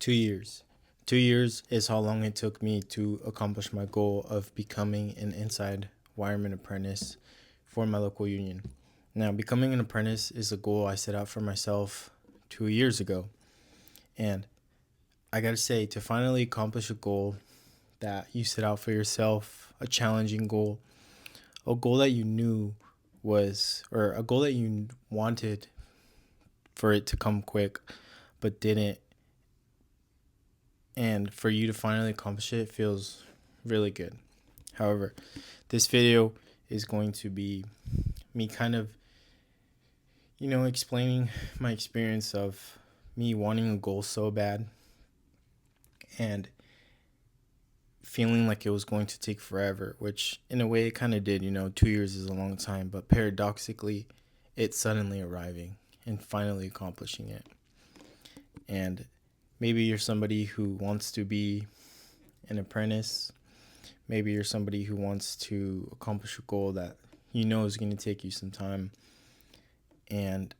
2 years. 2 years is how long it took me to accomplish my goal of becoming an inside wireman apprentice for my local union. Now, becoming an apprentice is a goal I set out for myself 2 years ago. And I gotta say, to finally accomplish a goal that you set out for yourself, a challenging goal, a goal that you knew was, or a goal that you wanted for it to come quick, but didn't, and for you to finally accomplish it feels really good. However, this video is going to be me kind of, explaining my experience of me wanting a goal so bad and feeling like it was going to take forever, which in a way it kind of did. 2 years is a long time, but paradoxically, it's suddenly arriving and finally accomplishing it. And maybe you're somebody who wants to be an apprentice. Maybe you're somebody who wants to accomplish a goal that is going to take you some time. And,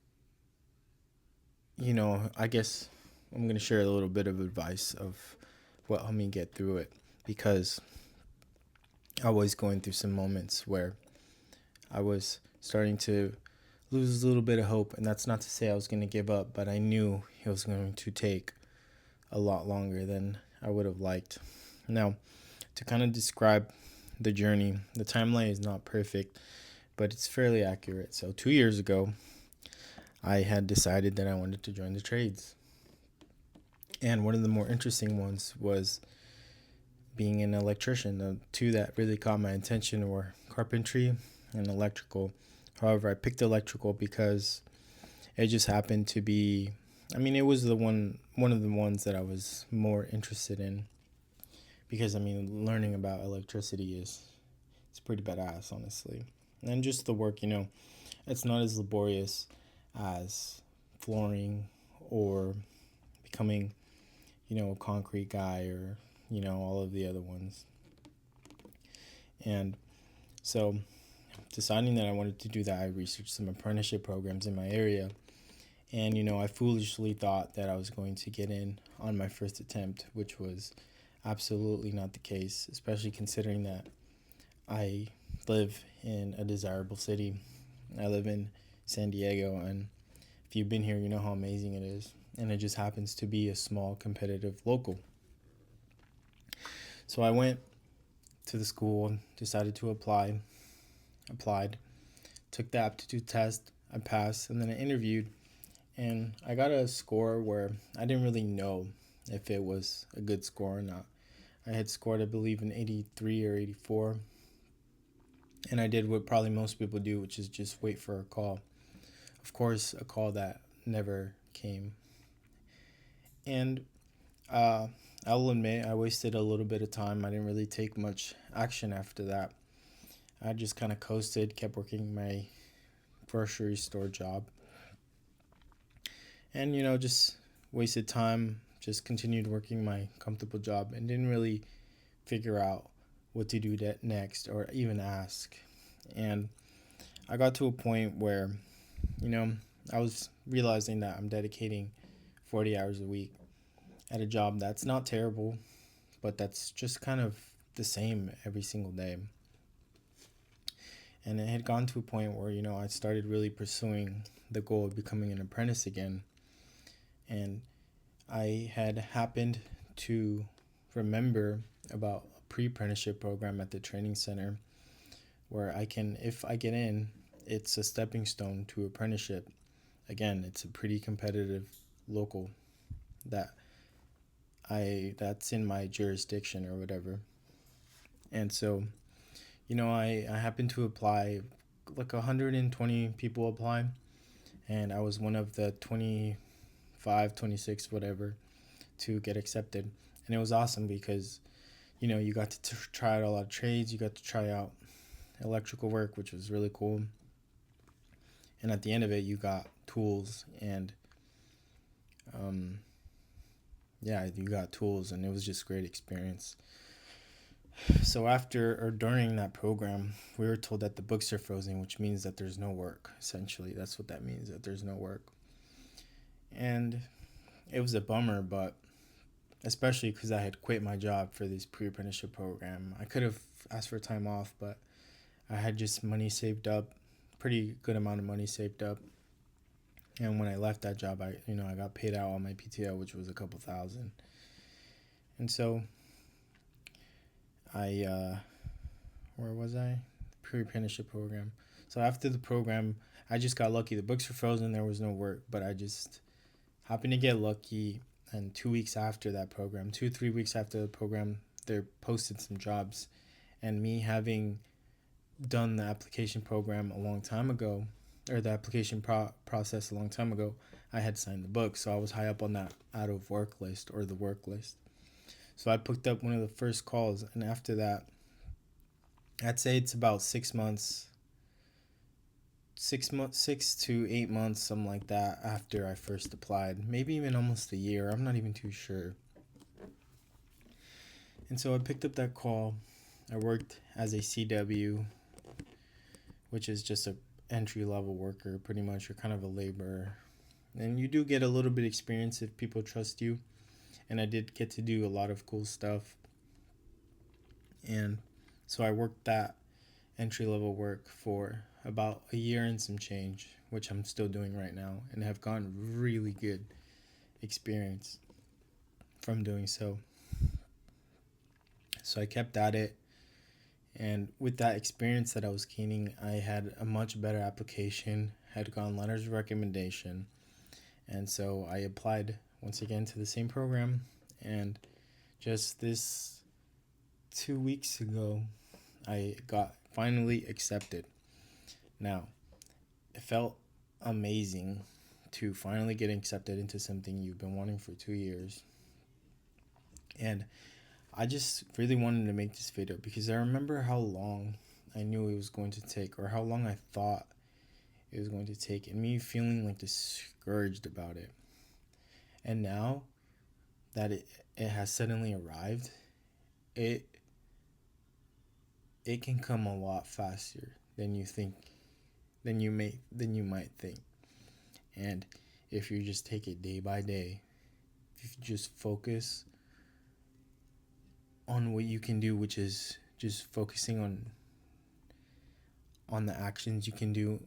I guess I'm going to share a little bit of advice of what helped me get through it, because I was going through some moments where I was starting to lose a little bit of hope. And that's not to say I was going to give up, but I knew it was going to take a lot longer than I would have liked. Now, to kind of describe the journey, the timeline is not perfect, but it's fairly accurate. So 2 years ago, I had decided that I wanted to join the trades. And one of the more interesting ones was being an electrician. The two that really caught my attention were carpentry and electrical. However, I picked electrical because it just happened to be, it was one of the ones that I was more interested in, because learning about electricity it's pretty badass, honestly. And just the work, it's not as laborious as flooring or becoming, a concrete guy, or all of the other ones. And so, deciding that I wanted to do that, I researched some apprenticeship programs in my area. And, I foolishly thought that I was going to get in on my first attempt, which was absolutely not the case, especially considering that I live in a desirable city. I live in San Diego, and if you've been here, you know how amazing it is. And it just happens to be a small competitive local. So I went to the school, decided to applied, took the aptitude test, I passed, and then I interviewed. And I got a score where I didn't really know if it was a good score or not. I had scored, I believe, an 83 or 84. And I did what probably most people do, which is just wait for a call. Of course, a call that never came. And I will admit, I wasted a little bit of time. I didn't really take much action after that. I just kind of coasted, kept working my grocery store job. And, just wasted time, just continued working my comfortable job and didn't really figure out what to do next or even ask. And I got to a point where, I was realizing that I'm dedicating 40 hours a week at a job that's not terrible, but that's just kind of the same every single day. And it had gone to a point where, I started really pursuing the goal of becoming an apprentice again. And I had happened to remember about a pre-apprenticeship program at the training center where if I get in, it's a stepping stone to apprenticeship. Again, it's a pretty competitive local that's in my jurisdiction or whatever. And so, I happened to apply, like 120 people applied, and I was one of the 25, 26, whatever, to get accepted. And it was awesome because, you got to try out a lot of trades. You got to try out electrical work, which was really cool. And at the end of it, you got tools and, you got tools, and it was just a great experience. So after or during that program, we were told that the books are frozen, which means that there's no work. Essentially, that's what that means, that there's no work. And it was a bummer, but especially because I had quit my job for this pre-apprenticeship program. I could have asked for time off, but I had just money saved up, pretty good amount of money saved up. And when I left that job, I got paid out on my PTO, which was a couple thousand. And so where was I? Pre-apprenticeship program. So after the program, I just got lucky. The books were frozen. There was no work, but I just happened to get lucky. And 2 weeks after that program, 3 weeks after the program, they posted some jobs. And me having done the application program a long time ago, or the application process a long time ago, I had signed the book. So I was high up on that out of work list, or the work list. So I picked up one of the first calls. And after that, I'd say it's about 6 months, 6 to 8 months, something like that, after I first applied. Maybe even almost a year. I'm not even too sure. And so I picked up that call. I worked as a CW, which is just a entry level worker. Pretty much, you're kind of a laborer, and you do get a little bit of experience if people trust you. And I did get to do a lot of cool stuff. And so I worked that entry level work for about a year and some change, which I'm still doing right now, and have gotten really good experience from doing so. So I kept at it, and with that experience that I was gaining, I had a much better application, had gotten letters of recommendation, and so I applied once again to the same program. And just this 2 weeks ago, I got finally accepted. Now, it felt amazing to finally get accepted into something you've been wanting for 2 years. And I just really wanted to make this video because I remember how long I knew it was going to take, or how long I thought it was going to take, and me feeling like discouraged about it. And now that it has suddenly arrived, it can come a lot faster than you think, than you might think. And if you just take it day by day, if you just focus on what you can do, which is just focusing on the actions you can do.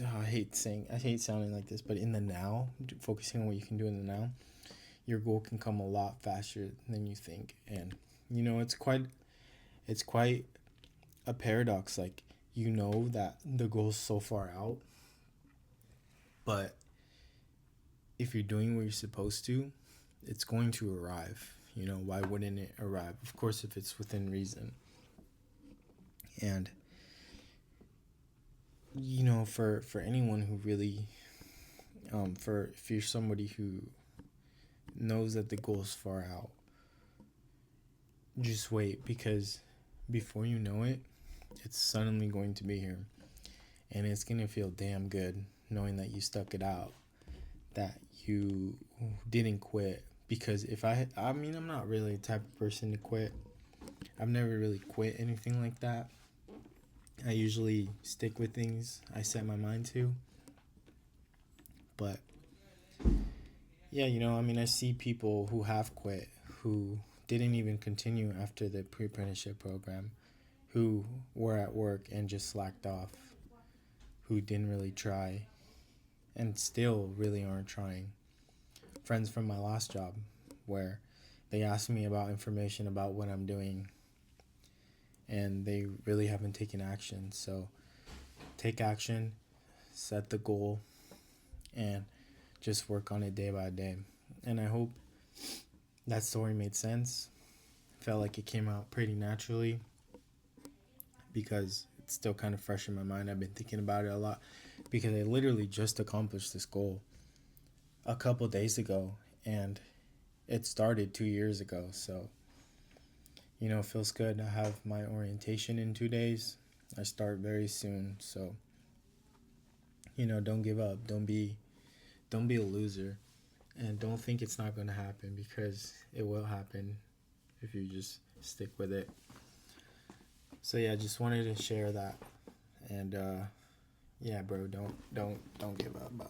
I hate sounding like this, but in the now, focusing on what you can do in the now, your goal can come a lot faster than you think. And it's quite a paradox. Like, that the goal's so far out, but if you're doing what you're supposed to, it's going to arrive. Why wouldn't it arrive? Of course, if it's within reason. And for anyone who really if you're somebody who knows that the goal's far out, just wait, because before you know it, it's suddenly going to be here. And it's going to feel damn good knowing that you stuck it out, that you didn't quit. Because I'm not really the type of person to quit. I've never really quit anything like that. I usually stick with things I set my mind to. But yeah, I see people who have quit, who didn't even continue after the pre-apprenticeship program, who were at work and just slacked off, who didn't really try, and still really aren't trying. Friends from my last job, where they asked me about information about what I'm doing, and they really haven't taken action. So take action, set the goal, and just work on it day by day. And I hope that story made sense. Felt like it came out pretty naturally, because it's still kind of fresh in my mind. I've been thinking about it a lot, because I literally just accomplished this goal a couple days ago, and it started 2 years ago. So it feels good. I have my orientation in 2 days. I start very soon. So don't give up. Don't be a loser, and don't think it's not going to happen, because it will happen if you just stick with it. So yeah, just wanted to share that. And yeah, bro, don't give up, bro.